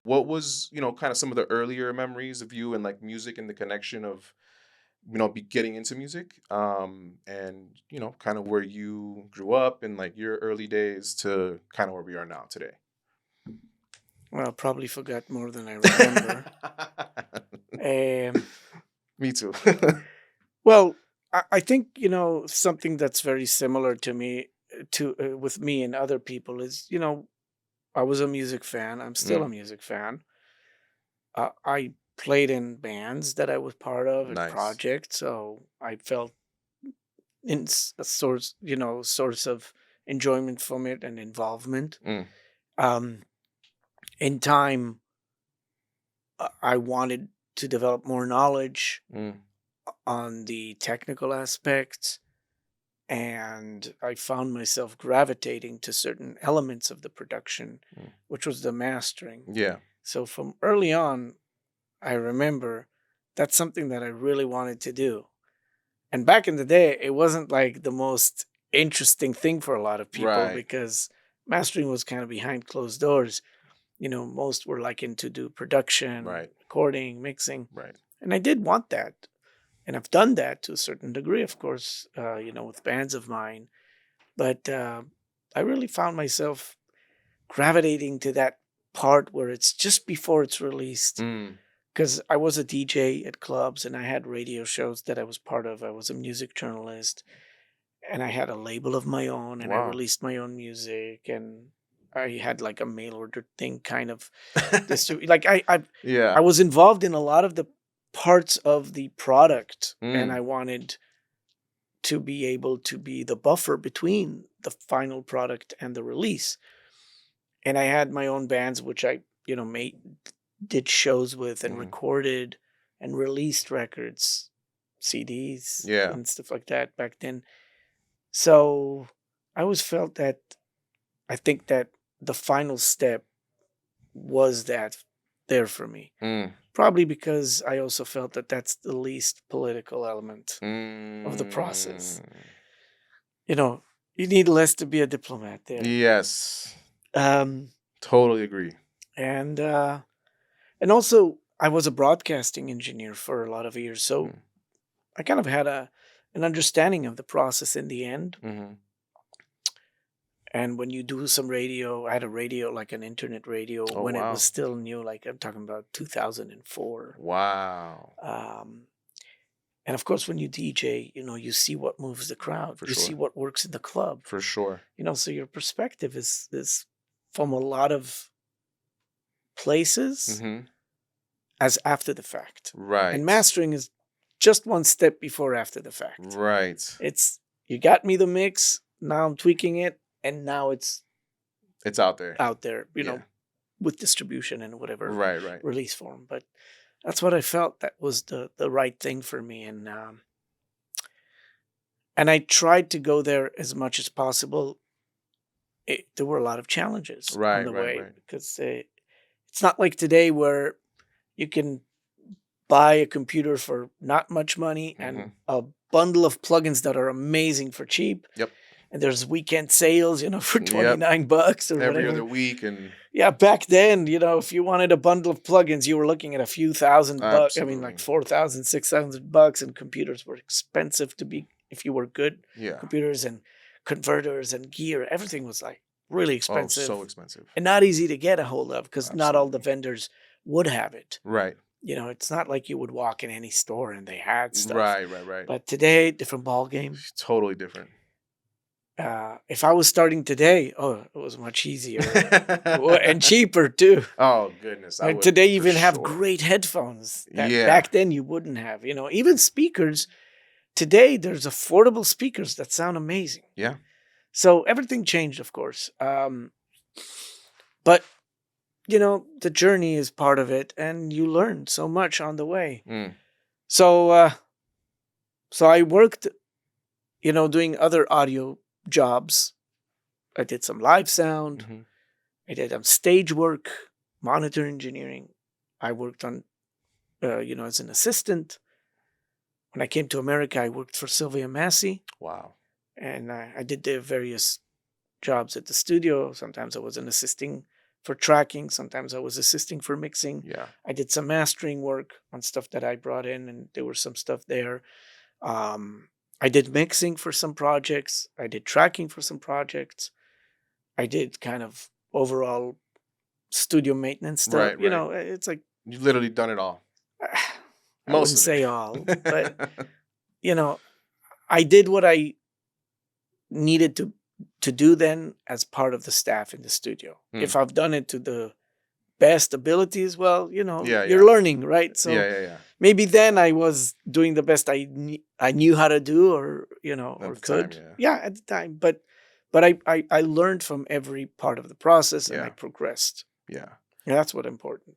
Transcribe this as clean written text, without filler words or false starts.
what was, kind of some of the earlier memories of you and like music and the connection of, be getting into music, and kind of where you grew up and like your early days to kind of where we are now today. Well, I probably forgot more than I remember. Um, Me too. well, I think something that's very similar to me, to with me and other people is I was a music fan. I'm still a Mm, music fan. I played in bands that I was part of and nice. projects, so I felt in a source of enjoyment from it and involvement. Mm, Um, in time, I wanted to develop more knowledge mm, on the technical aspects, and I found myself gravitating to certain elements of the production, mm. which was the mastering. Yeah. So from early on, I remember that's something that I really wanted to do. And back in the day, it wasn't like the most interesting thing for a lot of people Right. because mastering was kind of behind closed doors. Most were like into do production, Right. recording, mixing. Right. And I did want that. And I've done that to a certain degree, of course, with bands of mine. But I really found myself gravitating to that part where it's just before it's released. Mm. Because I was a DJ at clubs and I had radio shows that I was part of. I was a music journalist and I had a label of my own and I Wow. released my own music and I had like a mail order thing kind of like I Yeah. was involved in a lot of the parts of the product and I Mm. wanted to be able to be the buffer between the final product and the release. And I had my own bands which I, made did shows with and Mm. recorded and released records, CDs Yeah. and stuff like that back then. So I always felt that I think that the final step was that there for me. Mm. Probably because I also felt that that's the least political element of the process. Mm. You know, you need less to be a diplomat there. Yes. Um, Totally agree. and also I was a broadcasting engineer for a lot of years, so Mm. I kind of had an understanding of the process in the end. Mhm. And when you do some radio, I had a radio, like an internet radio, Oh, when it was wow. still new, like I'm talking about 2004. Wow. Um, and of course, when you DJ, you see what moves the crowd, For you see sure. what works in the club, For sure. so your perspective is from a lot of places Mhm. as after the fact. And Right. mastering is just one step before after the fact. Right. It's you got me the mix, now I'm tweaking it, and now it's It's out there. out there, Yeah. with distribution and whatever Right, right. release form. But that's what I felt that was the right thing for me, and I tried to go there as much as possible. There were a lot of challenges on Right, the right, way right. because it's not like today where you can buy a computer for not much money and Mhm. a bundle of plugins that are amazing for cheap. Yep. And there's weekend sales, for Yep. $29 or Every other whatever. week and Yeah, back then, if you wanted a bundle of plugins, you were looking at a few $1,000. I mean, like absolutely. 4,000, 6,000 bucks, and computers were expensive to be if you were good Yeah. computers and converters and gear. Everything was like really Oh, so expensive expensive. and not easy to get a hold of because not all the Absolutely. vendors would have it. Right. It's not like you would walk in any store and they had stuff. Right, right, right. But today, different ball game. Totally different. If I was starting today, oh, it was much easier and cheaper too. Oh, goodness. I And would today, for even have sure. great headphones that Yeah. back then you wouldn't have. Even speakers. Today, there's affordable speakers that sound amazing. Yeah. So everything changed, of course. But the journey is part of it, and you learn so much on the way. Mm. So, so I worked, doing other audio jobs. I did some live sound. Mhm. I did stage work, monitor engineering. I worked on, as an assistant. When I came to America, I worked for Sylvia Massey, Wow. and I did the various jobs at the studio. Sometimes I was an assisting for tracking. Sometimes I was assisting for mixing. Yeah. I did some mastering work on stuff that I brought in, and there was some stuff there. Um, I did mixing for some projects. I did tracking for some projects. I did kind of overall studio maintenance stuff. Right, right. It's like You've literally done it all. I Most wouldn't of say all, but it. you know, I did what I needed to do then as part of the staff in the studio. Hmm. If I've done it to the best abilities, well, Yeah, you're yeah. learning, right? So Yeah, yeah, yeah. maybe then I was doing the best I knew how to do, or At or the time, could. yeah. Yeah, at the time, but I learned from every part of the process, and I Yeah. progressed. Yeah. And that's what important.